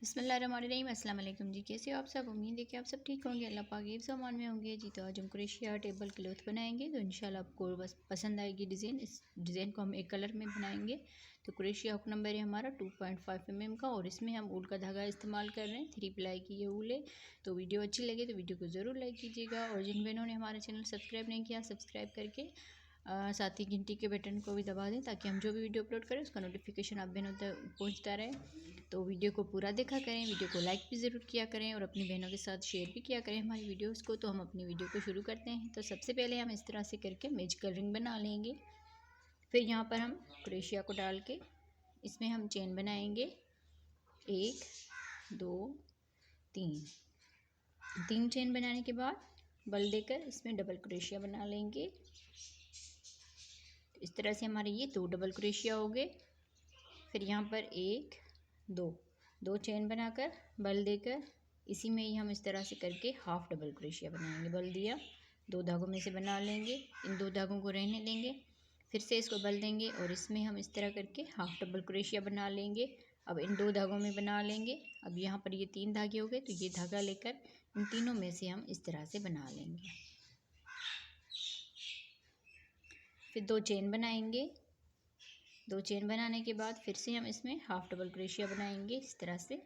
बिस्मिल्लाहिर्रहमानिर्रहीम। अस्सलाम वालेकुम जी। कैसे हो आप सब? उम्मीद है कि आप सब ठीक होंगे, अल्लाह पाक हिफ्ज़ अमान में होंगे जी। तो आज हम क्रोशिया टेबल क्लॉथ बनाएंगे, तो इंशाल्लाह आपको बस पसंद आएगी डिज़ाइन। इस डिज़ाइन को हम एक कलर में बनाएंगे। तो क्रोशिया हुक नंबर है हमारा 2.5 mm का, और इसमें हम ऊल का धागा इस्तेमाल कर रहे हैं। 3 प्लाई की ये ऊल है। तो वीडियो अच्छी लगे तो वीडियो को ज़रूर लाइक कीजिएगा, और जिन बहनों ने हमारा चैनल सब्सक्राइब नहीं किया, सब्सक्राइब करके साथ ही घंटी के बटन को भी दबा दें, ताकि हम जो भी वीडियो अपलोड करें उसका नोटिफिकेशन आप बहनों तक पहुंचता रहे। तो वीडियो को पूरा देखा करें, वीडियो को लाइक भी ज़रूर किया करें, और अपनी बहनों के साथ शेयर भी किया करें हमारी वीडियोस को। तो हम अपनी वीडियो को शुरू करते हैं। तो सबसे पहले हम इस तरह से करके मैच कलरिंग बना लेंगे। फिर यहाँ पर हम क्रोशिया को डाल के इसमें हम चेन बनाएंगे। 1 2 3 चेन बनाने के बाद बल देकर इसमें डबल क्रोशिया बना लेंगे। इस तरह से हमारे ये 2 डबल क्रोशिया हो गए। फिर यहाँ पर 1 2 चेन बनाकर बल देकर इसी में ही हम इस तरह से करके हाफ डबल क्रोशिया बनाएंगे। बल दिया, 2 धागों में से बना लेंगे, इन 2 धागों को रहने देंगे, फिर से इसको बल देंगे और इसमें हम इस तरह करके हाफ डबल क्रोशिया बना लेंगे। अब इन 2 धागों में बना लेंगे। अब यहाँ पर ये 3 धागे हो गए, तो ये धागा लेकर इन तीनों में से हम इस तरह से बना लेंगे। फिर 2 चेन बनाएंगे। 2 चेन बनाने के बाद फिर से हम इसमें हाफ डबल क्रोशिया बनाएंगे। इस तरह से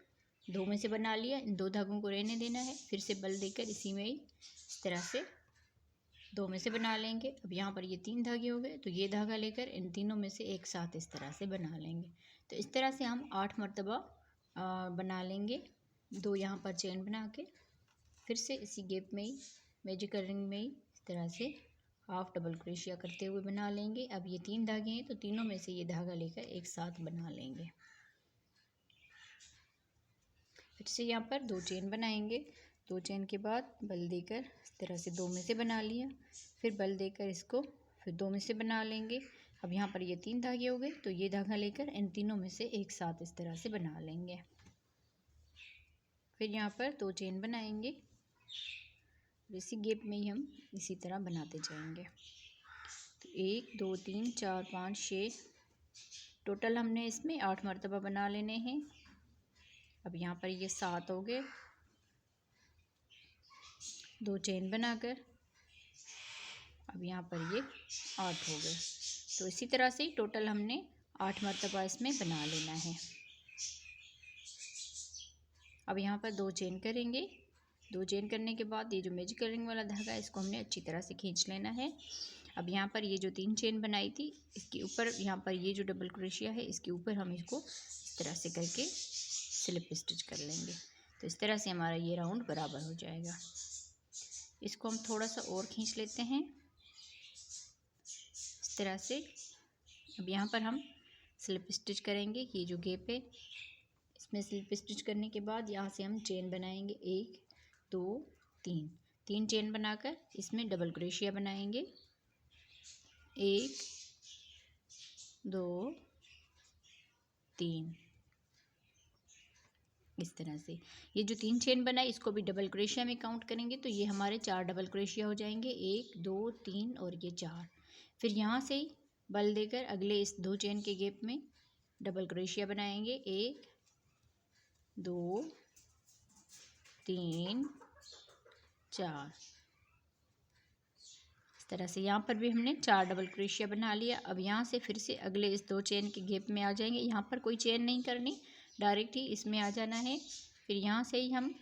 2 में से बना लिया, इन 2 धागों को रहने देना है, फिर से बल देकर इसी में ही इस तरह से 2 में से बना लेंगे। अब यहाँ पर ये 3 धागे हो गए, तो ये धागा लेकर इन तीनों में से एक साथ इस तरह से बना लेंगे। तो इस तरह से हम 8 मरतबा बना लेंगे। 2 यहाँ पर चेन बना के फिर से इसी गैप में ही मैजिक रिंग में ही इस तरह से हाफ डबल क्रोशिया करते हुए बना लेंगे। अब ये 3 धागे हैं, तो तीनों में से ये धागा लेकर एक साथ बना लेंगे। फिर से यहाँ पर 2 चेन बनाएंगे। 2 चेन के बाद बल देकर इस तरह से 2 में से बना लिया, फिर बल देकर इसको फिर 2 में से बना लेंगे। अब यहाँ पर ये 3 धागे हो गए, तो ये धागा लेकर इन तीनों में से एक साथ इस तरह से बना लेंगे। फिर यहाँ पर 2 चेन बनाएंगे, इसी गैप में ही हम इसी तरह बनाते जाएंगे। तो 1 2 3 4 5 6 टोटल हमने इसमें 8 मरतबा बना लेने हैं। अब यहाँ पर ये 7 हो गए। 2 चेन बनाकर अब यहाँ पर ये 8 हो गए। तो इसी तरह से टोटल हमने 8 मरतबा इसमें बना लेना है। अब यहाँ पर 2 चेन करेंगे। 2 चेन करने के बाद ये जो मैजिक रिंग वाला धागा है, इसको हमने अच्छी तरह से खींच लेना है। अब यहाँ पर ये जो 3 चेन बनाई थी, इसके ऊपर यहाँ पर ये जो डबल क्रोशिया है, इसके ऊपर हम इसको इस तरह से करके स्लिप स्टिच कर लेंगे। तो इस तरह से हमारा ये राउंड बराबर हो जाएगा। इसको हम थोड़ा सा और खींच लेते हैं इस तरह से। अब यहाँ पर हम स्लिप स्टिच करेंगे। ये जो गैप है, इसमें स्लिप स्टिच करने के बाद यहाँ से हम चेन बनाएंगे। 1 2 3 चेन बनाकर इसमें डबल क्रोशिया बनाएंगे। 1 2 3 इस तरह से ये जो 3 चेन बनाई, इसको भी डबल क्रोशिया में काउंट करेंगे, तो ये हमारे 4 डबल क्रोशिया हो जाएंगे। 1 2 3 और ये 4। फिर यहाँ से ही बल देकर अगले इस 2 चेन के गैप में डबल क्रोशिया बनाएंगे। 1 2 3 4 इस तरह से यहाँ पर भी हमने 4 डबल क्रोशिया बना लिया। अब यहाँ से फिर से अगले इस 2 चेन के गैप में आ जाएंगे। यहाँ पर कोई चेन नहीं करनी, डायरेक्ट ही इसमें आ जाना है। फिर यहाँ से ही हम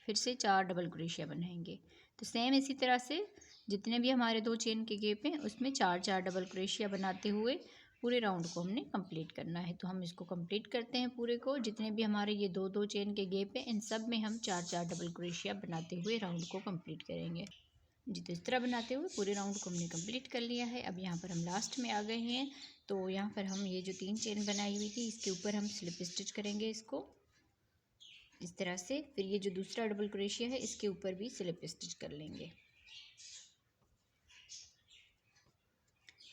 फिर से 4 डबल क्रोशिया बनाएंगे। तो सेम इसी तरह से जितने भी हमारे 2 चेन के गैप हैं, उसमें 4 डबल क्रोशिया बनाते हुए पूरे राउंड को हमने कंप्लीट करना है। तो हम इसको कंप्लीट करते हैं पूरे को। जितने भी हमारे ये 2 चेन के गैप हैं, इन सब में हम 4 डबल क्रोशिया बनाते हुए राउंड को कंप्लीट करेंगे जी। तो इस तरह बनाते हुए पूरे राउंड को हमने कंप्लीट कर लिया है। अब यहाँ पर हम लास्ट में आ गए हैं। तो यहाँ पर हम ये जो 3 चेन बनाई हुई थी, इसके ऊपर हम स्लिप स्टिच करेंगे इसको इस तरह से। फिर ये जो दूसरा डबल क्रोशिया है, इसके ऊपर भी स्लिप स्टिच कर लेंगे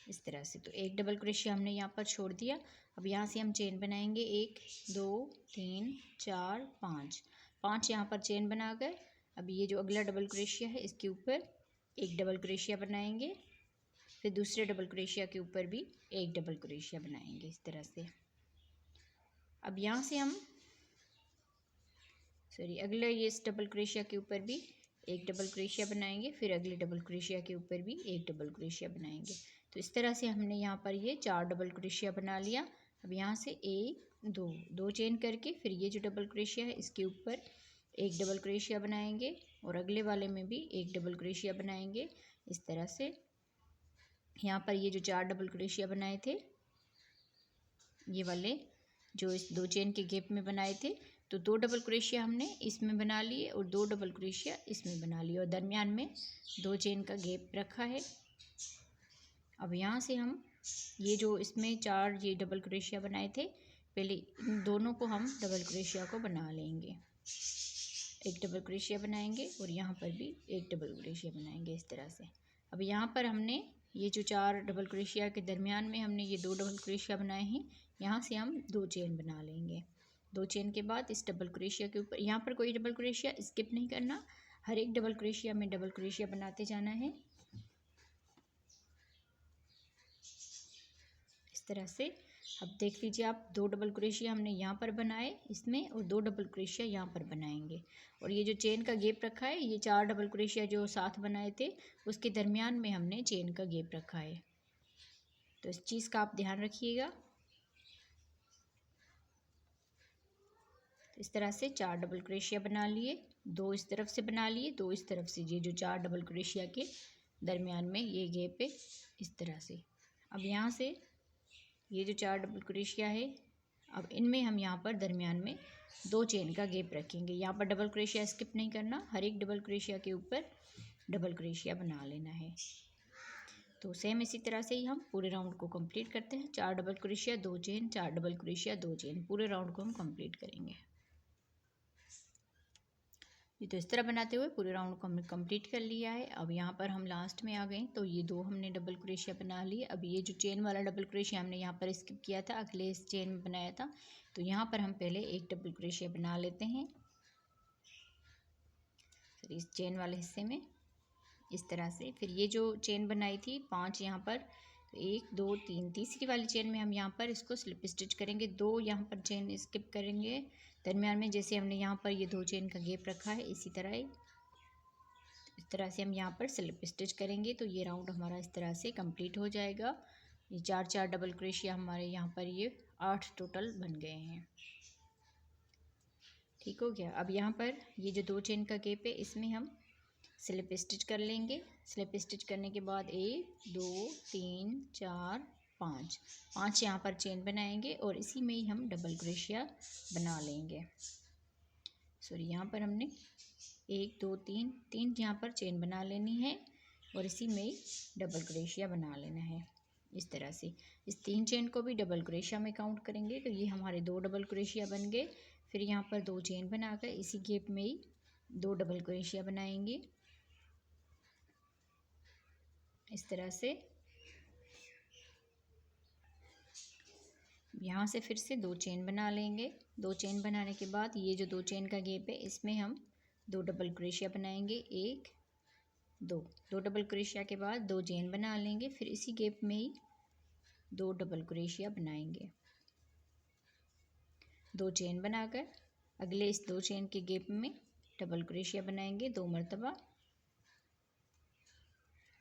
इस तरह से। तो एक डबल क्रोशिया हमने यहाँ पर छोड़ दिया। अब यहाँ से हम चेन बनाएंगे। 1 2 3 4 5 यहाँ पर चेन बनाकर अब ये जो अगला डबल क्रोशिया है, इसके ऊपर एक डबल क्रोशिया बनाएंगे। फिर दूसरे डबल क्रोशिया के ऊपर भी एक डबल क्रोशिया बनाएंगे इस तरह से। अब यहाँ से हम सॉरी अगले ये इस डबल क्रोशिया के ऊपर भी एक डबल क्रोशिया बनाएंगे, फिर अगले डबल क्रोशिया के ऊपर भी एक डबल क्रोशिया बनाएंगे। तो इस तरह से हमने यहाँ पर ये 4 डबल क्रोशिया बना लिया। अब यहाँ से एक दो चेन करके फिर ये जो डबल क्रोशिया है इसके ऊपर एक डबल क्रोशिया बनाएंगे और अगले वाले में भी एक डबल क्रोशिया बनाएंगे। इस तरह से यहाँ पर ये जो 4 डबल क्रोशिया बनाए थे ये वाले जो इस 2 चेन के गैप में बनाए थे, तो 2 डबल क्रोशिया हमने इसमें बना लिए और 2 डबल क्रोशिया इसमें बना लिए और दरमियान में 2 चेन का गैप रखा है। अब यहाँ से हम ये जो इसमें 4 ये डबल क्रोशिया बनाए थे, पहले इन दोनों को हम डबल क्रोशिया को बना लेंगे। एक डबल क्रोशिया बनाएंगे और यहाँ पर भी एक डबल क्रोशिया बनाएंगे इस तरह से। अब यहाँ पर हमने ये जो 4 डबल क्रोशिया के दरमियान में हमने ये 2 डबल क्रोशिया बनाए हैं, यहाँ से हम 2 चेन बना लेंगे। 2 चेन के बाद इस डबल क्रोशिया के ऊपर यहाँ पर कोई डबल क्रोशिया स्किप नहीं करना, हर एक डबल क्रोशिया में डबल क्रोशिया बनाते जाना है इस तरह से। अब देख लीजिए आप 2 डबल क्रोशिया हमने यहाँ पर बनाए इसमें और 2 डबल क्रोशिया यहाँ पर बनाएंगे और ये जो चेन का गैप रखा है ये 4 डबल क्रोशिया जो साथ बनाए थे उसके दरमियान में हमने चेन का गैप रखा है। तो इस चीज़ का आप ध्यान रखिएगा। इस तरह से 4 डबल क्रोशिया बना लिए, 2 इस तरफ से बना लिए, 2 इस तरफ से, ये जो 4 डबल क्रोशिया के दरमियान में ये गैप है इस तरह से। अब यहाँ से ये जो 4 डबल क्रोशिया है अब इनमें हम यहाँ पर दरमियान में 2 चेन का गैप रखेंगे। यहाँ पर डबल क्रोशिया स्किप नहीं करना, हर एक डबल क्रोशिया के ऊपर डबल क्रोशिया बना लेना है। तो सेम इसी तरह से ही हम पूरे राउंड को कंप्लीट करते हैं। 4 double crochet 2 chain, 4 double crochet 2 chain, पूरे राउंड को हम कंप्लीट करेंगे। ये तो इस तरह बनाते हुए पूरे राउंड को हमने कंप्लीट कर लिया है। अब यहाँ पर हम लास्ट में आ गए, तो ये 2 हमने डबल क्रोशिया बना लिए। अब ये जो चेन वाला डबल क्रोशिया हमने यहाँ पर स्किप किया था, अगले इस चेन में बनाया था, तो यहाँ पर हम पहले एक डबल क्रोशिया बना लेते हैं फिर इस चेन वाले हिस्से में इस तरह से। फिर ये जो चेन बनाई थी 5 यहाँ पर, तो 1 2 3, तीसरी वाली चेन में हम यहाँ पर इसको स्लिप स्टिच करेंगे। 2 यहाँ पर चेन स्किप करेंगे दरमियान में, जैसे हमने यहाँ पर ये 2 चेन का गैप रखा है इसी तरह ही इस तरह से हम यहाँ पर स्लिप स्टिच करेंगे। तो ये राउंड हमारा इस तरह से कंप्लीट हो जाएगा। ये 4 डबल क्रोशिया हमारे यहाँ पर ये 8 टोटल बन गए हैं। ठीक हो गया। अब यहाँ पर ये जो 2 चेन का गैप है इसमें हम स्लिप स्टिच कर लेंगे। स्लिप स्टिच करने के बाद 1 2 3 4 5 यहाँ पर चेन बनाएंगे और इसी में ही हम डबल क्रोशिया बना लेंगे। सॉरी यहाँ पर हमने 1 2 3 यहाँ पर चेन बना लेनी है और इसी में ही डबल क्रोशिया बना लेना है इस तरह से। इस 3 चेन को भी डबल क्रोशिया में काउंट करेंगे, तो ये हमारे 2 डबल क्रोशिया बन गए। फिर यहाँ पर 2 चेन बनाकर इसी गैप में ही 2 डबल क्रोशिया बनाएंगे इस तरह से। यहाँ से फिर से 2 चेन बना लेंगे। 2 चेन बनाने के बाद ये जो 2 चेन का गैप है इसमें हम 2 डबल क्रोशिया बनाएंगे। 1 2 डबल क्रोशिया के बाद 2 चेन बना लेंगे, फिर इसी गैप में ही 2 डबल क्रोशिया बनाएंगे। 2 चेन बनाकर अगले इस 2 चेन के गैप में डबल क्रोशिया बनाएंगे 2 मरतबा,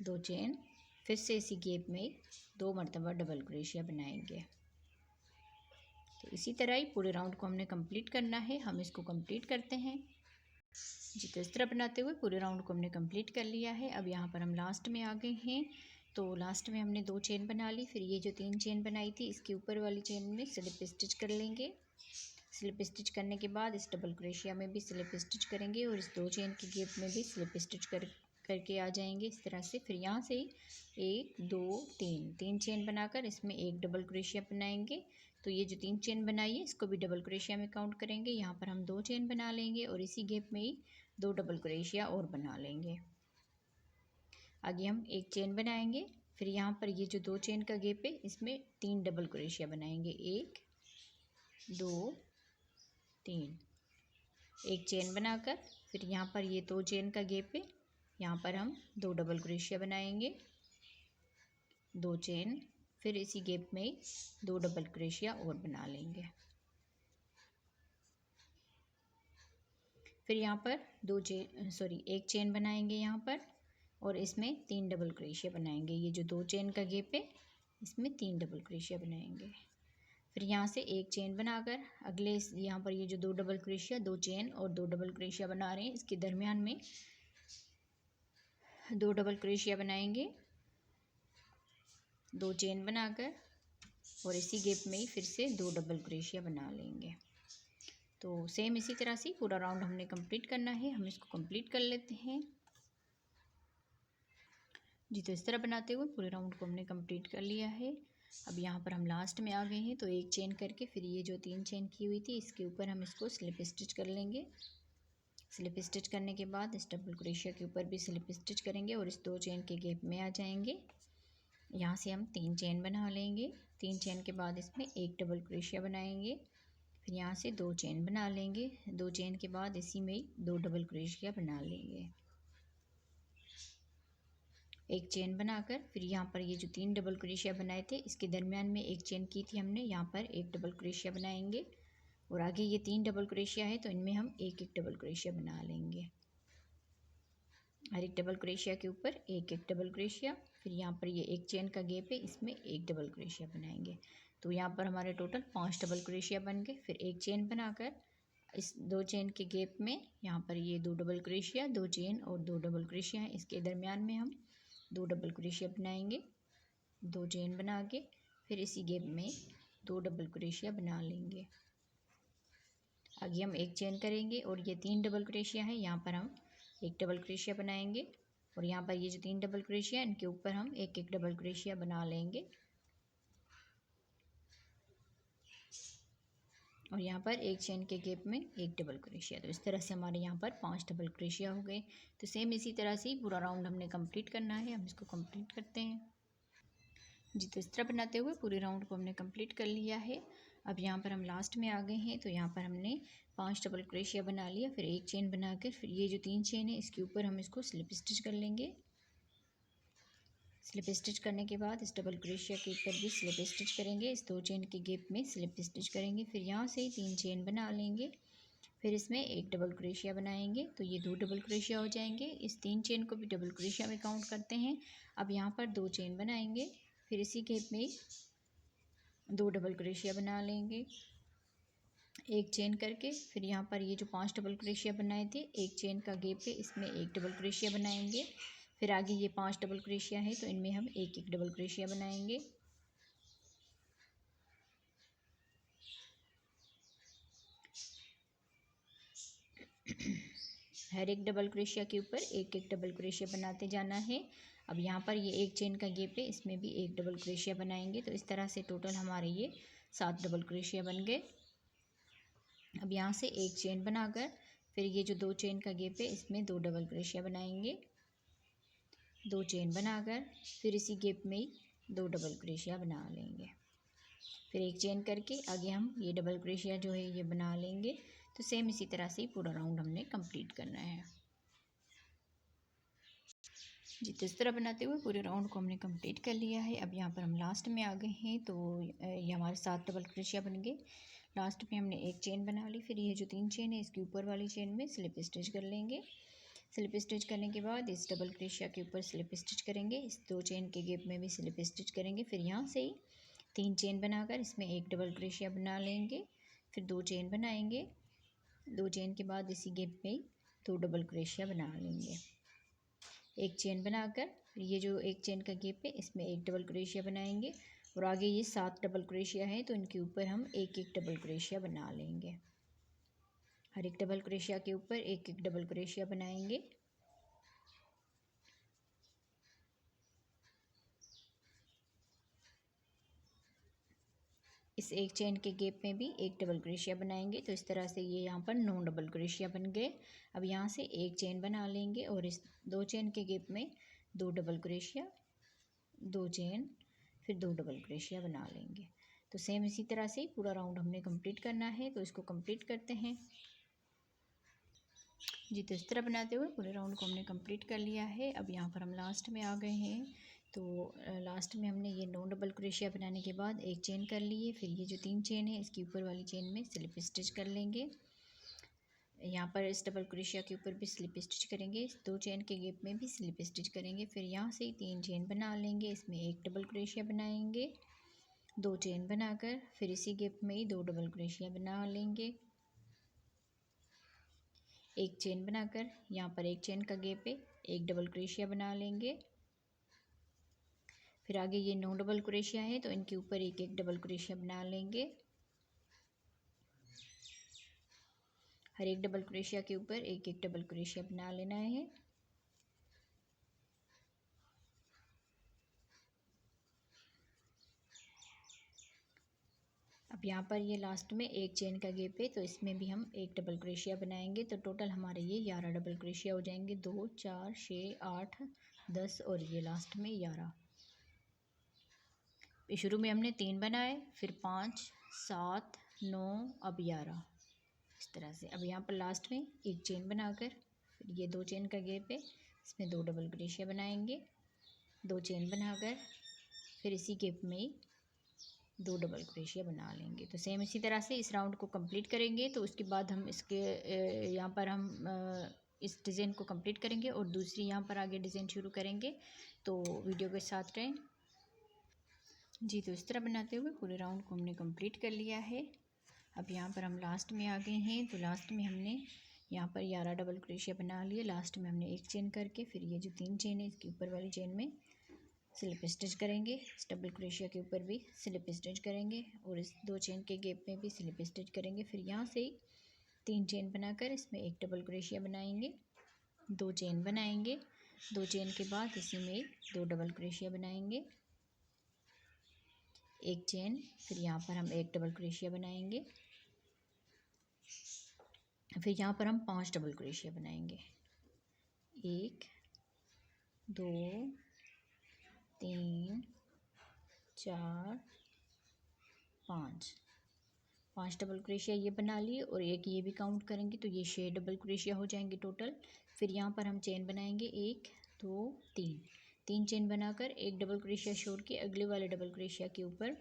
2 चेन, फिर से इसी गैप में 2 मरतबा डबल क्रोशिया बनाएंगे। तो इसी तरह ही पूरे राउंड को हमने कंप्लीट करना है। हम इसको कंप्लीत करते हैं जी। तो इस तरह बनाते हुए पूरे राउंड को हमने कंप्लीट कर लिया है। अब यहाँ पर हम लास्ट में आ गए हैं, तो लास्ट में हमने 2 चेन बना ली। फिर ये जो 3 चेन बनाई थी इसके ऊपर वाली चेन में स्लिप स्टिच कर लेंगे। स्लिप स्टिच करने के बाद इस डबल क्रोशिया में भी स्लिप स्टिच करेंगे और इस 2 चेन के गैप में भी स्लिप स्टिच करके आ जाएंगे इस तरह से। फिर यहाँ से 1 2 3 चेन बनाकर इसमें एक डबल क्रोशिया बनाएंगे। तो ये जो 3 चेन बनाई है इसको भी डबल क्रोशिया में काउंट करेंगे। यहाँ पर हम 2 चेन बना लेंगे और इसी गैप में ही 2 डबल क्रोशिया और बना लेंगे। आगे हम एक चेन बनाएंगे, फिर यहाँ पर ये जो 2 चेन का गैप है इसमें 3 डबल क्रोशिया बनाएंगे। 1 2 3, एक चेन बनाकर फिर यहाँ पर ये 2 चेन का गैप है, यहाँ पर हम 2 डबल क्रोशिया बनाएंगे। 2 चेन, फिर इसी गैप में ही 2 डबल क्रोशिया और बना लेंगे। फिर यहाँ पर एक चेन बनाएंगे यहाँ पर, और इसमें 3 डबल क्रोशिया बनाएंगे। ये जो 2 चेन का गैप है इसमें 3 डबल क्रोशिया बनाएंगे। फिर यहाँ से एक चेन बनाकर अगले यहाँ पर ये जो 2 डबल क्रोशिया, 2 चेन और 2 डबल क्रोशिया बना रहे हैं, इसके दरमियान में 2 डबल क्रोशिया बनाएंगे, 2 चेन बनाकर, और इसी गैप में ही फिर से 2 डबल क्रोशिया बना लेंगे। तो सेम इसी तरह से पूरा राउंड हमने कंप्लीट करना है। हम इसको कंप्लीट कर लेते हैं जी। तो इस तरह बनाते हुए पूरे राउंड को हमने कंप्लीट कर लिया है। अब यहाँ पर हम लास्ट में आ गए हैं, तो एक चेन करके फिर ये जो 3 चेन की हुई थी इसके ऊपर हम इसको स्लिप स्टिच कर लेंगे। स्लिप स्टिच करने के बाद इस डबल क्रोशिया के ऊपर भी स्लिप स्टिच करेंगे और इस 2 चेन के गैप में आ जाएंगे। यहाँ से हम 3 चेन बना लेंगे। 3 चेन के बाद इसमें एक डबल क्रोशिया बनाएंगे। फिर यहाँ से 2 चेन बना लेंगे। 2 चेन के बाद इसी में ही 2 डबल क्रोशिया बना लेंगे। एक चेन बनाकर फिर यहाँ पर ये जो 3 डबल क्रोशिया बनाए थे इसके दरमियान में एक चेन की थी हमने, यहाँ पर एक डबल क्रोशिया बनाएंगे, और आगे ये 3 डबल क्रोशिया है तो इनमें हम एक एक डबल क्रोशिया बना लेंगे। हर एक डबल क्रोशिया के ऊपर एक एक डबल क्रोशिया। फिर यहाँ पर ये एक चेन का गैप है इसमें एक डबल क्रोशिया बनाएंगे। तो यहाँ पर हमारे टोटल 5 डबल क्रोशिया बन गए। फिर एक चेन बनाकर इस 2 चेन के गैप में यहाँ पर ये 2 डबल क्रोशिया, 2 चेन और 2 डबल क्रोशिया हैं, इसके दरमियान में हम 2 डबल क्रोशिया बनाएंगे, 2 चेन बना के फिर इसी गैप में 2 डबल क्रोशिया बना लेंगे। आगे हम एक चेन करेंगे और ये 3 डबल क्रोशिया है, यहाँ पर हम एक डबल क्रोशिया बनाएंगे, और यहाँ पर ये जो 3 डबल क्रोशिया इनके ऊपर हम एक एक डबल क्रोशिया बना लेंगे, और यहाँ पर एक चेन के गैप में एक डबल क्रोशिया। तो इस तरह से हमारे यहाँ पर 5 डबल क्रोशिया हो गए। तो सेम इसी तरह से पूरा राउंड हमने कंप्लीट करना है। हम इसको कंप्लीट करते हैं जी। तो इस तरह बनाते हुए पूरे राउंड को हमने कंप्लीट कर लिया है। अब यहाँ पर हम लास्ट में आ गए हैं, तो यहाँ पर हमने 5 डबल क्रोशिया बना लिया। फिर एक चेन बनाकर फिर ये जो 3 चेन है इसके ऊपर हम इसको स्लिप स्टिच कर लेंगे। स्लिप स्टिच करने के बाद इस डबल क्रोशिया के ऊपर भी स्लिप स्टिच करेंगे, इस 2 चेन के गैप में स्लिप स्टिच करेंगे। फिर यहाँ से 3 चेन बना लेंगे, फिर इसमें एक डबल क्रोशिया बनाएंगे, तो ये 2 डबल क्रोशिया हो जाएंगे। इस 3 चेन को भी डबल क्रोशिया में काउंट करते हैं। अब यहाँ पर 2 चेन बनाएंगे, फिर इसी गैप में 2 डबल क्रोशिया बना लेंगे, एक चेन करके। फिर यहाँ पर ये जो 5 डबल क्रोशिया बनाए थे एक चेन का गैप है इसमें एक डबल क्रोशिया बनाएंगे। फिर आगे ये 5 डबल क्रोशिया है तो इनमें हम एक एक डबल क्रोशिया बनाएंगे। हर एक डबल क्रोशिया के ऊपर एक एक डबल क्रोशिया बनाते जाना है। अब यहाँ पर ये एक चेन का गैप है इसमें भी एक डबल क्रोशिया बनाएंगे। तो इस तरह से टोटल हमारे ये 7 डबल क्रोशिया बन गए। अब यहाँ से एक चेन बनाकर फिर ये जो 2 चेन का गैप है इसमें 2 डबल क्रोशिया बनाएंगे, 2 चेन बनाकर फिर इसी गैप में ही 2 डबल क्रोशिया बना लेंगे। फिर एक चेन करके आगे हम ये डबल क्रोशिया जो है ये बना लेंगे। तो सेम इसी तरह से पूरा राउंड हमने कंप्लीट करना है जी। तो इस तरह बनाते हुए पूरे राउंड को हमने कंप्लीट कर लिया है। अब यहाँ पर हम लास्ट में आ गए हैं, तो ये हमारे 7 डबल क्रोशिया बन गए। लास्ट में हमने एक चेन बना ली, फिर ये जो 3 चेन है इसके ऊपर वाली चेन में स्लिप स्टिच कर लेंगे। स्लिप स्टिच करने के बाद इस डबल क्रोशिया के ऊपर स्लिप स्टिच करेंगे, इस 2 चेन के गैप में भी स्लिप स्टिच करेंगे। फिर यहाँ से ही 3 चेन बनाकर इसमें एक डबल क्रोशिया बना लेंगे, फिर 2 चेन बनाएंगे, 2 चेन के बाद इसी गैप में 2 डबल क्रोशिया बना लेंगे। एक चेन बनाकर ये जो एक चेन का गैप है इसमें एक डबल क्रोशिया बनाएंगे, और आगे ये 7 डबल क्रोशिया है तो इनके ऊपर हम एक एक डबल क्रोशिया बना लेंगे। हर एक डबल क्रोशिया के ऊपर एक एक डबल क्रोशिया बनाएंगे। इस एक चेन के गैप में भी एक डबल क्रोशिया बनाएंगे। तो इस तरह से ये यहाँ पर 9 डबल क्रोशिया बन गए। अब यहाँ से एक चेन बना लेंगे और इस 2 चेन के गैप में 2 डबल क्रोशिया, 2 चेन, फिर 2 डबल क्रोशिया बना लेंगे। तो सेम इसी तरह से पूरा राउंड हमने कंप्लीट करना है। तो इसको कंप्लीट करते हैं जी। तो इस तरह बनाते हुए पूरे राउंड को हमने कंप्लीट कर लिया है। अब यहाँ पर हम लास्ट में आ गए हैं, तो लास्ट में हमने ये 9 डबल क्रोशिया बनाने के बाद एक चेन कर लिए। फिर ये जो 3 चेन है इसके ऊपर वाली चेन में स्लिप स्टिच कर लेंगे। यहाँ पर इस डबल क्रोशिया के ऊपर भी स्लिप स्टिच करेंगे, 2 चेन के गैप में भी स्लिप स्टिच करेंगे। फिर यहाँ से 3 चेन बना लेंगे, इसमें एक डबल क्रोशिया बनाएंगे, 2 चेन बनाकर फिर इसी गैप में ही 2 डबल क्रोशिया बना लेंगे, एक चेन बनाकर यहाँ पर एक चेन का गैप है, एक डबल क्रोशिया बना लेंगे। फिर आगे ये 9 डबल क्रोशिया है तो इनके ऊपर एक एक डबल क्रोशिया बना लेंगे। हर एक डबल क्रोशिया के ऊपर एक एक डबल क्रोशिया बना लेना है। अब यहाँ पर ये लास्ट में एक चेन का गैप है तो इसमें भी हम एक डबल क्रोशिया बनाएंगे, तो टोटल हमारे ये 11 डबल क्रोशिया हो जाएंगे। 2 4 6 8 10 और ये लास्ट में 11। शुरू में हमने 3 बनाए, फिर 5 7 9 अब 11 इस तरह से। अब यहाँ पर लास्ट में एक चेन बनाकर फिर ये 2 चेन का गैप है, इसमें 2 डबल क्रोशिया बनाएंगे, 2 चेन बनाकर फिर इसी गैप में ही 2 डबल क्रोशिया बना लेंगे। तो सेम इसी तरह से इस राउंड को कंप्लीट करेंगे। तो उसके बाद हम इसके यहाँ पर हम इस डिज़ाइन को कंप्लीट करेंगे और दूसरी यहाँ पर आगे डिज़ाइन शुरू करेंगे। तो वीडियो के साथ रहें जी। तो इस तरह बनाते हुए पूरे राउंड को हमने कंप्लीट कर लिया है। अब यहाँ पर हम लास्ट में आ गए हैं, तो लास्ट में हमने यहाँ पर 11 डबल क्रोशिया बना लिए। लास्ट में हमने एक चेन करके फिर ये जो 3 चेन है इसके ऊपर वाली चेन में स्लिप स्टिच करेंगे, इस डबल क्रोशिया के ऊपर भी स्लिप स्टिच करेंगे और इस 2 चेन के गैप में भी स्लिप स्टिच करेंगे। फिर यहाँ से 3 चेन बनाकर इसमें एक डबल क्रोशिया बनाएंगे, 2 चेन बनाएंगे, 2 चेन के बाद इसी में 2 डबल क्रोशिया बनाएंगे, एक चेन, फिर यहाँ पर हम एक डबल क्रोशिया बनाएंगे, फिर यहाँ पर हम 5 डबल क्रोशिया बनाएंगे। 1 2 3 4 5 डबल क्रोशिया ये बना लिए और एक ये भी काउंट करेंगे तो ये 6 डबल क्रोशिया हो जाएंगे टोटल। फिर यहाँ पर हम चेन बनाएंगे 1 2 3 चेन बनाकर एक डबल क्रोशिया छोड़ के अगले वाले डबल क्रोशिया के ऊपर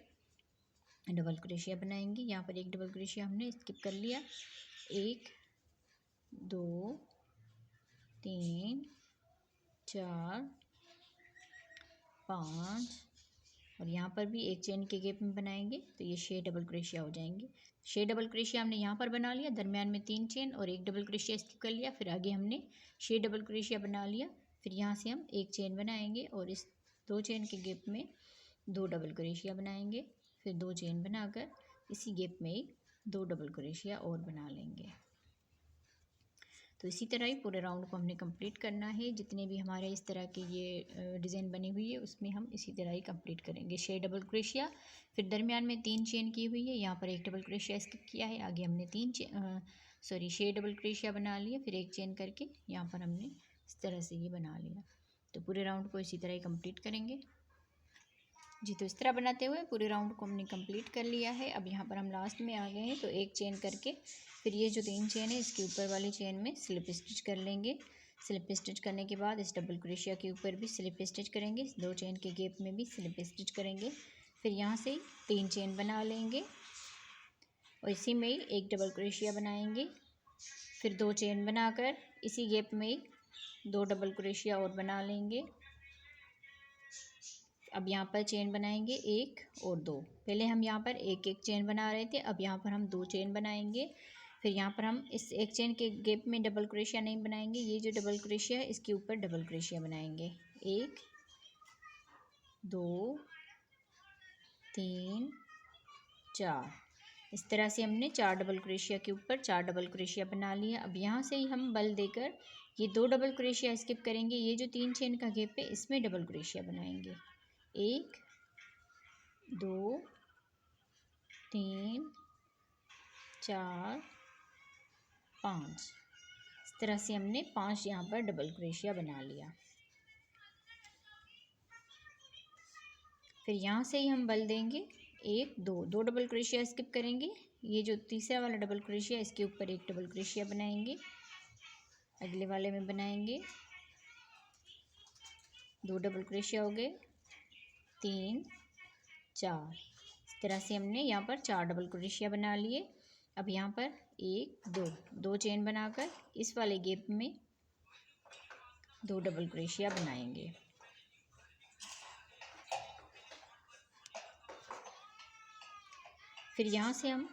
डबल क्रोशिया बनाएंगे। यहाँ पर एक डबल क्रोशिया हमने स्किप कर लिया। 1 2 3 4 5 और यहाँ पर भी एक चेन के गैप में बनाएंगे तो ये 6 डबल क्रोशिया हो जाएंगे। 6 डबल क्रोशिया हमने यहाँ पर बना लिया, दरमियान में 3 चेन और एक डबल क्रोशिया स्किप कर लिया। फिर आगे हमने 6 डबल क्रोशिया बना लिया। फिर यहाँ से हम एक चेन बनाएंगे और इस 2 चेन के गैप में 2 डबल क्रोशिया बनाएंगे, फिर 2 चेन बनाकर इसी गैप में ही 2 डबल क्रोशिया और बना लेंगे। तो इसी तरह ही पूरे राउंड को हमने कंप्लीट करना है। जितने भी हमारे इस तरह के ये डिज़ाइन बनी हुई है उसमें हम इसी तरह ही कंप्लीट करेंगे। 6 डबल क्रोशिया, फिर दरमियान में 3 चेन की हुई है, यहाँ पर एक डबल क्रोशिया स्किप किया है। आगे हमने 6 डबल क्रोशिया बना लिए, फिर एक चेन करके यहाँ पर हमने इस तरह से ये बना लिया। तो पूरे राउंड को इसी तरह ही कंप्लीट करेंगे जी। तो इस तरह बनाते हुए पूरे राउंड को हमने कंप्लीट कर लिया है। अब यहाँ पर हम लास्ट में आ गए हैं, तो एक चेन करके फिर ये जो 3 चेन है इसके ऊपर वाली चेन में स्लिप स्टिच कर लेंगे। स्लिप स्टिच करने के बाद इस डबल क्रोशिया के ऊपर भी स्लिप स्टिच करेंगे, 2 चेन के गैप में भी स्लिप स्टिच करेंगे। फिर यहाँ से 3 चेन बना लेंगे और इसी में ही एक डबल क्रोशिया बनाएंगे, फिर 2 चेन बनाकर इसी गैप में ही 2 डबल क्रोशिया और बना लेंगे। अब यहाँ पर चेन बनाएंगे 1 और 2। पहले हम यहाँ पर एक एक चेन बना रहे थे, अब यहाँ पर हम 2 चेन बनाएंगे। फिर यहाँ पर हम इस एक चेन के गैप में डबल क्रोशिया नहीं बनाएंगे, ये जो डबल क्रोशिया है इसके ऊपर डबल क्रोशिया बनाएंगे। 1 2 3 4 इस तरह से हमने 4 डबल क्रोशिया के ऊपर 4 डबल क्रोशिया बना लिया। अब यहाँ से ही हम बल देकर ये 2 डबल क्रोशिया स्किप करेंगे, ये जो 3 चेन का गैप है इसमें डबल क्रोशिया बनाएंगे। 1 2 3 4 5 इस तरह से हमने 5 यहाँ पर डबल क्रोशिया बना लिया। फिर यहाँ से ही हम बल देंगे 1 2 डबल क्रोशिया स्किप करेंगे, ये जो तीसरा वाला डबल क्रोशिया इसके ऊपर एक डबल क्रोशिया बनाएंगे, अगले वाले में बनाएंगे 2 डबल क्रोशिया हो गए, 3 4 इस तरह से हमने यहाँ पर 4 डबल क्रोशिया बना लिए। अब यहाँ पर 1 2 2 चेन बनाकर इस वाले गैप में 2 डबल क्रोशिया बनाएंगे। फिर यहाँ से हम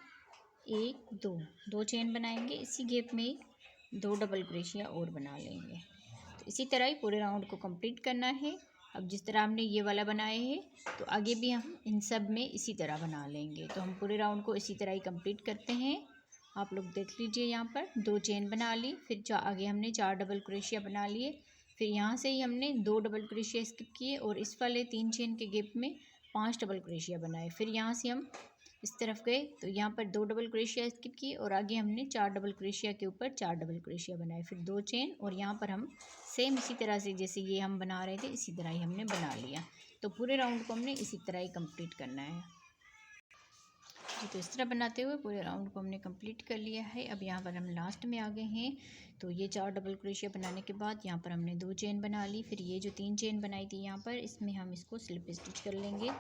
1 2 2 चेन बनाएंगे, इसी गैप में 2 डबल क्रोशिया और बना लेंगे। तो इसी तरह ही पूरे राउंड को कंप्लीट करना है। अब जिस तरह हमने ये वाला बनाए हैं तो आगे भी हम इन सब में इसी तरह बना लेंगे। तो हम पूरे राउंड को इसी तरह ही कंप्लीट करते हैं। आप लोग देख लीजिए, यहाँ पर 2 चेन बना ली, फिर आगे हमने 4 डबल क्रोशिया बना लिए। फिर यहाँ से ही हमने 2 डबल क्रोशिया स्किप किए और इस वाले 3 चेन के गैप में 5 डबल क्रोशिया बनाए। फिर यहाँ से हम इस तरफ गए तो यहाँ पर 2 डबल क्रोशिया स्किप किए और आगे हमने 4 डबल क्रोशिया के ऊपर 4 डबल क्रोशिया बनाए। फिर 2 चेन और यहाँ पर हम सेम इसी तरह से जैसे ये हम बना रहे थे इसी तरह ही हमने बना लिया। तो पूरे राउंड को हमने इसी तरह ही कंप्लीट करना है जी। तो इस तरह बनाते हुए पूरे राउंड को हमने कंप्लीट कर लिया है। अब यहाँ पर हम लास्ट में आ गए हैं। तो ये 4 डबल क्रोशिया बनाने के बाद यहाँ पर हमने 2 चेन बना ली। फिर ये जो 3 चेन बनाई थी यहाँ पर, इसमें हम इसको स्लिप स्टिच कर लेंगे।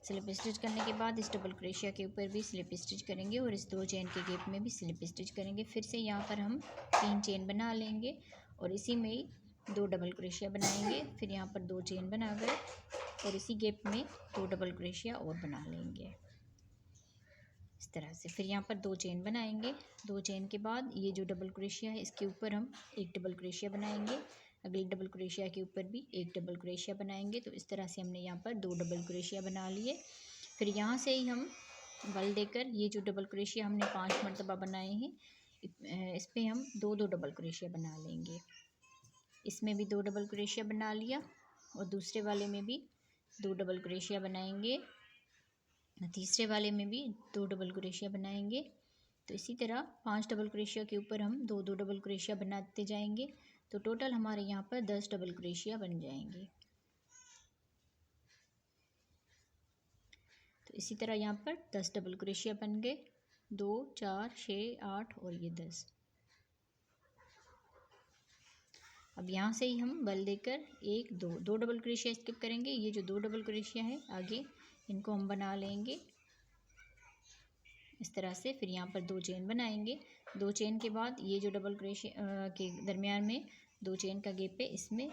स्लिप स्टिच करने के बाद इस डबल क्रोशिया के ऊपर भी स्लिप स्टिच करेंगे और इस 2 चेन के गैप में भी स्लिप स्टिच करेंगे। फिर से यहाँ पर हम 3 चेन बना लेंगे और इसी में ही 2 डबल क्रोशिया बनाएंगे। फिर यहाँ पर 2 चेन बनाकर और इसी गैप में 2 डबल क्रोशिया और बना लेंगे इस तरह से। फिर यहाँ पर 2 चेन बनाएंगे। 2 चेन के बाद ये जो डबल क्रोशिया है इसके ऊपर हम 1 डबल क्रोशिया बनाएंगे। अगले डबल क्रोशिया के ऊपर भी 1 डबल क्रोशिया बनाएंगे। तो इस तरह से हमने यहाँ पर 2 डबल क्रोशिया बना लिए। फिर यहाँ से ही हम बल देकर ये जो डबल क्रोशिया हमने 5 मरतबा बनाए हैं इस पर हम 2 डबल क्रोशिया बना लेंगे। इसमें भी 2 डबल क्रोशिया बना लिया और दूसरे वाले में भी 2 डबल क्रोशिया बनाएंगे। तीसरे वाले में भी 2 डबल क्रोशिया बनाएंगे। तो इसी तरह 5 डबल क्रोशिया के ऊपर हम 2 डबल क्रोशिया बनाते जाएंगे। तो टोटल हमारे यहाँ पर 10 डबल क्रोशिया बन जाएंगे। तो इसी तरह यहाँ पर 10 डबल क्रोशिया बन गए, 2 4 6 8 और ये 10। अब यहाँ से ही हम बल देकर 1 2 डबल क्रोशिया स्किप करेंगे। ये जो 2 डबल क्रोशिया है आगे इनको हम बना लेंगे इस तरह से। फिर यहाँ पर 2 चेन बनाएंगे। 2 चेन के बाद ये जो डबल क्रोशिया के दरमियान में 2 चेन का गैप है इसमें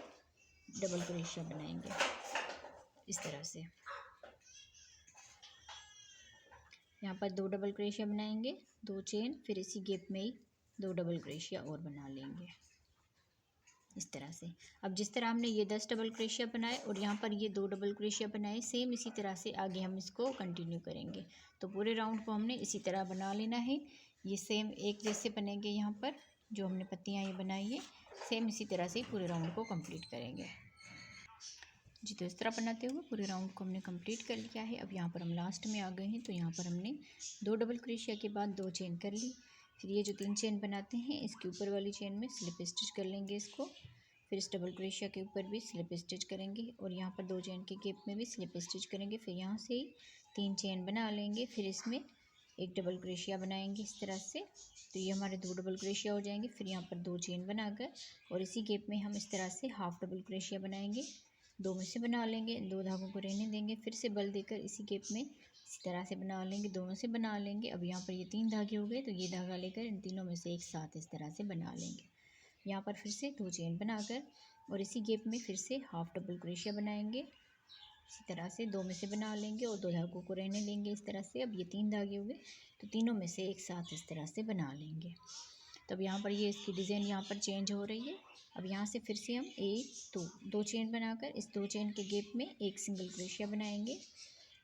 डबल क्रोशिया बनाएंगे इस तरह से। यहाँ पर 2 डबल क्रोशिया बनाएंगे, 2 चेन, फिर इसी गैप में ही 2 डबल क्रोशिया और बना लेंगे इस तरह से। अब जिस तरह हमने ये 10 डबल क्रोशिया बनाए और यहाँ पर ये 2 डबल क्रोशिया बनाए, सेम इसी तरह से आगे हम इसको कंटिन्यू करेंगे। तो पूरे राउंड को हमने इसी तरह बना लेना है। ये सेम एक जैसे बनेंगे। यहाँ पर जो हमने पत्तियाँ ये बनाई है सेम इसी तरह से पूरे राउंड को कंप्लीट करेंगे जी। तो इस तरह बनाते हुए पूरे राउंड को हमने कंप्लीट कर लिया है। अब यहाँ पर हम लास्ट में आ गए हैं। तो यहाँ पर हमने 2 डबल क्रोशिया के बाद 2 चेन कर ली। फिर ये जो 3 चेन बनाते हैं इसके ऊपर वाली चेन में स्लिप स्टिच कर लेंगे इसको। फिर इस डबल क्रोशिया के ऊपर भी स्लिप स्टिच करेंगे और यहाँ पर 2 चेन के गैप में भी स्लिप स्टिच करेंगे। फिर यहाँ से ही 3 चेन बना लेंगे। फिर इसमें 1 डबल क्रोशिया बनाएंगे इस तरह से। तो ये हमारे 2 डबल क्रोशिया हो जाएंगे। फिर यहाँ पर 2 चेन बनाकर और इसी गैप में हम इस तरह से हाफ डबल क्रोशिया बनाएंगे। 2 में से बना लेंगे, 2 धागों को रहने देंगे। फिर से बल देकर इसी गैप में इसी तरह से बना लेंगे, 2 में से बना लेंगे। अब यहाँ पर ये 3 धागे हो गए तो ये धागा लेकर इन तीनों में से एक साथ इस तरह से बना लेंगे। यहाँ पर फिर से 2 चेन बनाकर और इसी गैप में फिर से हाफ डबल क्रोशिया बनाएंगे इसी तरह से। 2 में से बना लेंगे और 2 धागों को रहने देंगे इस तरह से। अब ये 3 धागे हो गए तो तीनों में से एक साथ इस तरह से बना लेंगे। तब यहाँ पर ये इसकी डिज़ाइन यहाँ पर चेंज हो रही है। अब यहाँ से फिर से हम 1 2 चेन बनाकर इस 2 चेन के गैप में एक सिंगल क्रोशिया बनाएंगे,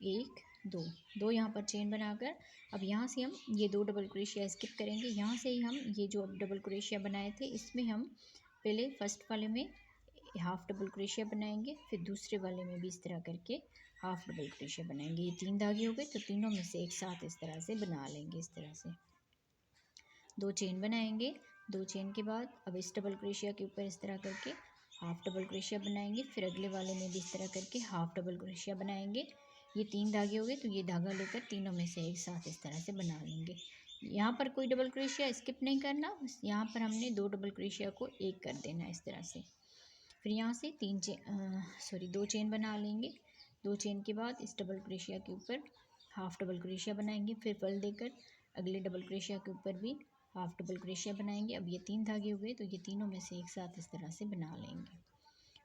1 2 यहाँ पर चेन बनाकर अब यहाँ से हम ये 2 डबल क्रोशिया स्किप करेंगे। यहाँ से ही हम ये जो डबल क्रोशिया बनाए थे इसमें हम पहले फर्स्ट वाले में हाफ डबल क्रोशिया बनाएंगे, फिर दूसरे वाले में भी इस तरह करके हाफ डबल क्रोशिया बनाएंगे। ये 3 धागे हो गए तो तीनों में से एक साथ इस तरह से बना लेंगे इस तरह से। 2 चेन बनाएंगे। 2 चेन के बाद अब इस डबल क्रोशिया के ऊपर इस तरह करके हाफ डबल क्रोशिया बनाएंगे। फिर अगले वाले में भी इस तरह करके हाफ डबल क्रोशिया बनाएंगे। ये 3 धागे हो गए तो ये धागा लेकर तीनों में से एक साथ इस तरह से बना लेंगे। यहाँ पर कोई डबल क्रोशिया स्किप नहीं करना, यहाँ पर हमने 2 डबल क्रोशिया को एक कर देना इस तरह से। फिर यहाँ से 2 चेन बना लेंगे। 2 चेन के बाद इस डबल क्रोशिया के ऊपर हाफ डबल क्रोशिया बनाएंगे। फिर बल देकर अगले डबल क्रोशिया के ऊपर भी हाफ डबल क्रोशिया बनाएंगे। अब ये 3 धागे हुए तो ये तीनों में से एक साथ इस तरह से बना लेंगे।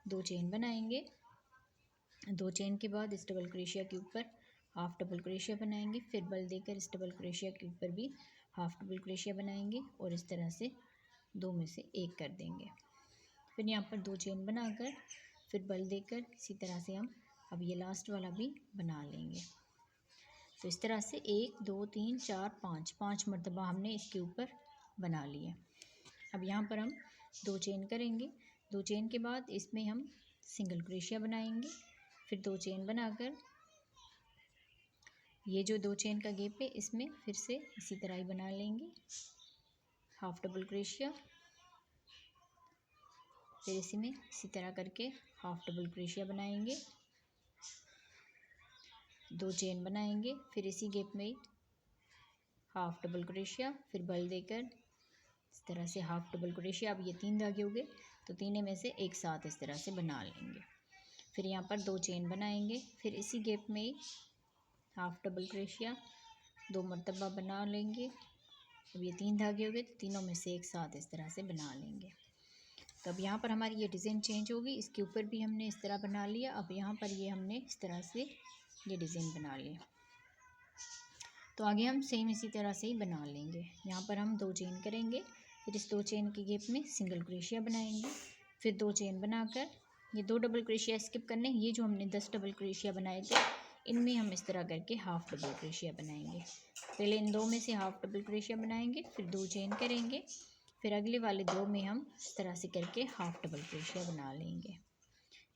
2 चेन बनाएंगे। 2 चेन के बाद इस डबल क्रोशिया के ऊपर हाफ डबल क्रोशिया बनाएंगे। फिर बल देकर इस डबल क्रोशिया के ऊपर भी हाफ डबल क्रोशिया बनाएंगे और इस तरह से 2 में से एक कर देंगे। फिर यहाँ पर 2 चेन बनाकर फिर बल देकर इसी तरह से हम अब ये लास्ट वाला भी बना लेंगे। तो इस तरह से 1 2 3 4 5 मरतबा हमने इसके ऊपर बना लिया। अब यहाँ पर हम 2 चेन करेंगे। 2 चेन के बाद इसमें हम सिंगल क्रोशिया बनाएंगे। फिर 2 चेन बनाकर ये जो 2 चेन का गैप है इसमें फिर से इसी तरह ही बना लेंगे, हाफ डबल क्रोशिया। फिर इसी में इसी तरह करके हाफ डबल क्रोशिया बनाएंगे। 2 चेन बनाएंगे। फिर इसी गैप में हाफ डबल क्रोशिया। फिर बल देकर इस तरह से हाफ डबल क्रोशिया। अब ये 3 धागे हो गए तो तीनों में से एक साथ इस तरह से बना लेंगे। फिर यहाँ पर 2 चेन बनाएंगे। फिर इसी गैप में हाफ डबल क्रोशिया 2 मरतबा बना लेंगे। अब ये 3 धागे हो गए तो तीनों में से एक साथ इस तरह से बना लेंगे। तो अब यहाँ पर हमारी ये डिज़ाइन चेंज होगी। इसके ऊपर भी हमने इस तरह बना लिया। अब यहाँ पर ये हमने इस तरह से ये डिज़ाइन बना लिया। तो आगे हम सेम इसी तरह से ही बना लेंगे। यहाँ पर हम 2 चेन करेंगे। फिर इस 2 चेन के गैप में सिंगल क्रोशिया बनाएंगे। फिर 2 चेन बनाकर ये 2 डबल क्रोशिया स्किप करने, ये जो हमने 10 डबल क्रोशिया बनाए थे इनमें हम इस तरह करके हाफ डबल क्रोशिया बनाएंगे। पहले इन 2 में से हाफ डबल क्रोशिया बनाएंगे, फिर 2 चेन करेंगे। फिर अगले वाले 2 में हम इस तरह से करके हाफ डबल क्रोशिया बना लेंगे।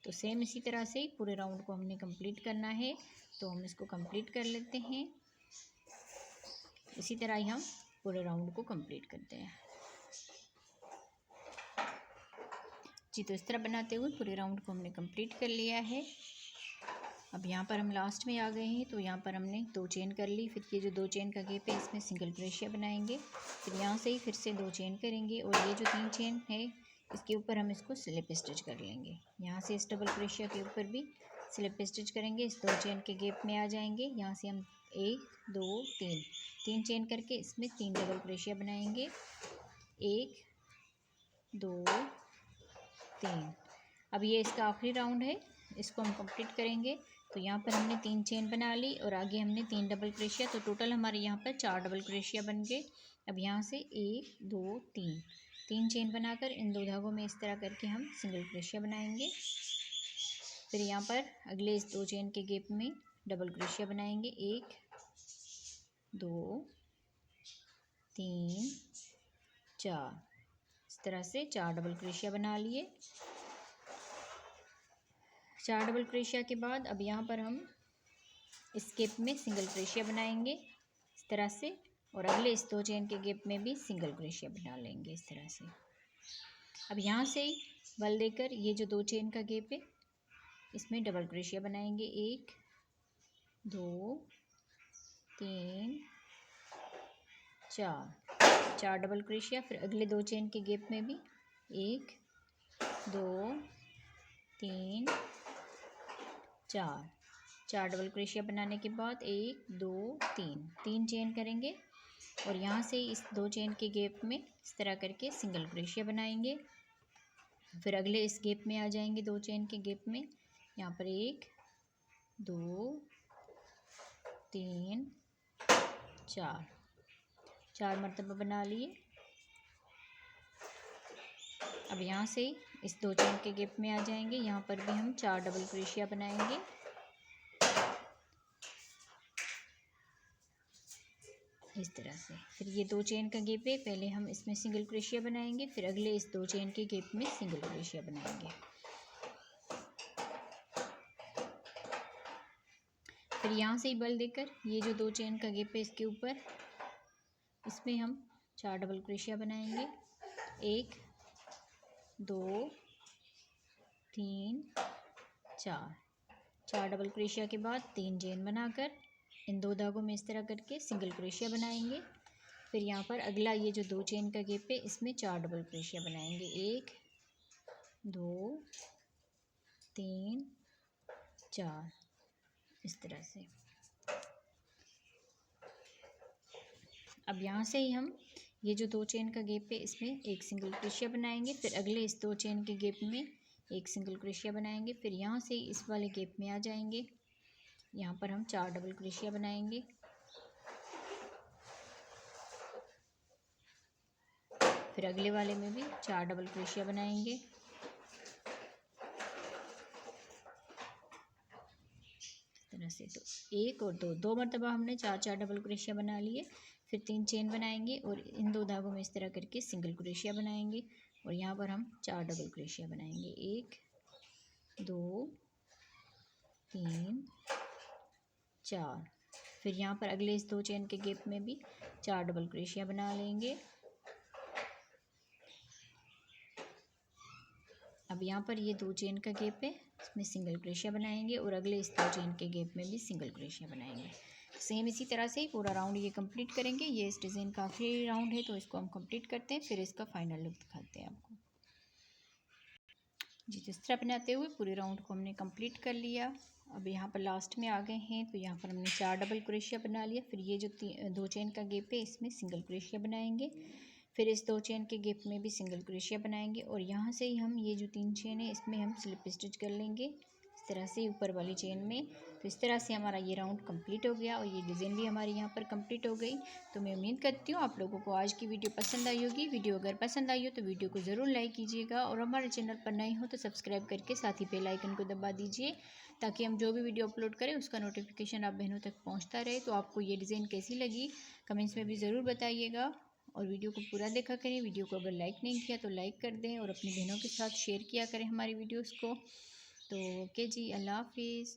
तो सेम इसी तरह से पूरे राउंड को हमने कंप्लीट करना है। तो हम इसको कंप्लीट कर लेते हैं। इसी तरह ही हम पूरे राउंड को कंप्लीट करते हैं जी। तो इस तरह बनाते हुए पूरे राउंड को हमने कंप्लीट कर लिया है। अब यहाँ पर हम लास्ट में आ गए हैं। तो यहाँ पर हमने 2 चेन कर ली। फिर ये जो 2 चेन का गैप है इसमें सिंगल क्रोशिया बनाएंगे। फिर यहाँ से ही फिर से 2 चेन करेंगे और ये जो 3 चेन है इसके ऊपर हम इसको स्लिप स्टिच कर लेंगे। यहाँ से इस डबल क्रोशिया के ऊपर भी स्लिप स्टिच करेंगे। इस 2 चेन के गैप में आ जाएंगे। यहाँ से हम 1 2 3 चेन करके इसमें 3 डबल क्रोशिया बनाएंगे। 1 2 3। अब ये इसका आखिरी राउंड है, इसको हम कंप्लीट करेंगे। तो यहाँ पर हमने 3 चेन बना ली और आगे हमने 3 डबल क्रोशिया। तो टोटल हमारे यहाँ पर 4 डबल क्रोशिया बन गए। अब यहाँ से 1 2 3 चेन बनाकर इन 2 धागों में इस तरह करके हम सिंगल क्रोशिया बनाएंगे। फिर यहाँ पर अगले इस 2 चेन के गैप में डबल क्रोशिया बनाएंगे। 1 2 3 4, इस तरह से 4 डबल क्रोशिया बना लिए। 4 डबल क्रोशिया के बाद अब यहाँ पर हम इस गैप में सिंगल क्रोशिया बनाएंगे इस तरह से, और अगले इस 2 चेन के गैप में भी सिंगल क्रोशिया बना लेंगे इस तरह से। अब यहाँ से ही बल देकर ये जो 2 चेन का गैप है इसमें डबल क्रोशिया बनाएंगे। 1 2 3 4 डबल क्रोशिया। फिर अगले 2 चेन के गैप में भी 1 2 3 4 डबल क्रोशिया बनाने के बाद 1 2 3 चेन करेंगे और यहाँ से इस 2 चेन के गैप में इस तरह करके सिंगल क्रोशिया बनाएंगे। फिर अगले इस गैप में आ जाएंगे 2 चेन के गैप में, यहाँ पर 1 2 3 4 मरतबा बना लिए। अब यहाँ से इस 2 चेन के गैप में आ जाएंगे, यहाँ पर भी हम 4 डबल क्रोशिया बनाएंगे। इस तरह से फिर ये 2 चेन का गैप है, पहले हम इसमें सिंगल क्रोशिया बनाएंगे, फिर अगले इस 2 चेन के गैप में सिंगल क्रोशिया बनाएंगे। फिर यहाँ से ही बल देकर ये जो 2 चेन का गैप है इसके ऊपर इसमें हम 4 डबल क्रोशिया बनाएंगे। 1 2 3 4 डबल क्रोशिया के बाद 3 चेन बनाकर इन 2 धागों में इस तरह करके सिंगल क्रोशिया बनाएंगे। फिर यहाँ पर अगला ये जो 2 चेन का गैप है इसमें 4 डबल क्रोशिया बनाएंगे। 1 2 3 4 इस तरह से। अब यहाँ से ही हम ये जो 2 चेन का गैप है इसमें एक सिंगल क्रोशिया बनाएंगे, फिर अगले इस 2 चेन के गैप में एक सिंगल क्रोशिया बनाएंगे, फिर यहाँ से इस वाले गैप में आ जाएंगे, यहाँ पर हम 4 डबल क्रोशिया बनाएंगे, फिर अगले वाले में भी 4 डबल क्रोशिया बनाएंगे, इस तरह से। तो एक और दो मरतबा हमने 4 डबल क्रोशिया बना लिए, फिर 3 चेन बनाएंगे और इन 2 धागों में इस तरह करके सिंगल क्रोशिया बनाएंगे और यहाँ पर हम 4 डबल क्रोशिया बनाएंगे, 1 2 3 4। फिर यहाँ पर अगले इस 2 चेन के गैप में भी 4 डबल क्रोशिया बना लेंगे। अब यहाँ पर ये 2 चेन का गैप है, इसमें सिंगल क्रोशिया बनाएंगे और अगले इस 2 चेन के गैप में भी सिंगल क्रोशिया बनाएंगे। सेम इसी तरह से पूरा राउंड ये कंप्लीट करेंगे। ये इस डिज़ाइन का आखिरी राउंड है, तो इसको हम कंप्लीट करते हैं, फिर इसका फाइनल लुक दिखाते हैं आपको जी। तो इस तरह बनाते हुए पूरे राउंड को हमने कंप्लीट कर लिया। अब यहाँ पर लास्ट में आ गए हैं, तो यहाँ पर हमने 4 डबल क्रोशिया बना लिया। फिर ये जो 2 चेन का गैप है इसमें सिंगल क्रोशिया बनाएंगे, फिर इस 2 चेन के गैप में भी सिंगल क्रोशिया बनाएंगे और यहाँ से ही हम ये जो 3 चेन है इसमें हम स्लिप स्टिच कर लेंगे इस तरह से ऊपर वाली चेन में। तो इस तरह से हमारा ये राउंड कंप्लीट हो गया और ये डिज़ाइन भी हमारी यहाँ पर कंप्लीट हो गई। तो मैं उम्मीद करती हूँ आप लोगों को आज की वीडियो पसंद आई होगी। वीडियो अगर पसंद आई हो तो वीडियो को ज़रूर लाइक कीजिएगा और हमारे चैनल पर नए हो तो सब्सक्राइब करके साथ ही बेल आइकन को दबा दीजिए, ताकि हम जो भी वीडियो अपलोड करें उसका नोटिफिकेशन आप बहनों तक पहुँचता रहे। तो आपको ये डिज़ाइन कैसी लगी कमेंट्स में भी ज़रूर बताइएगा और वीडियो को पूरा देखा करें। वीडियो को अगर लाइक नहीं किया तो लाइक कर दें और अपनी बहनों के साथ शेयर किया करें हमारी वीडियोस को। तो ओके जी, अल्लाह हाफिज़।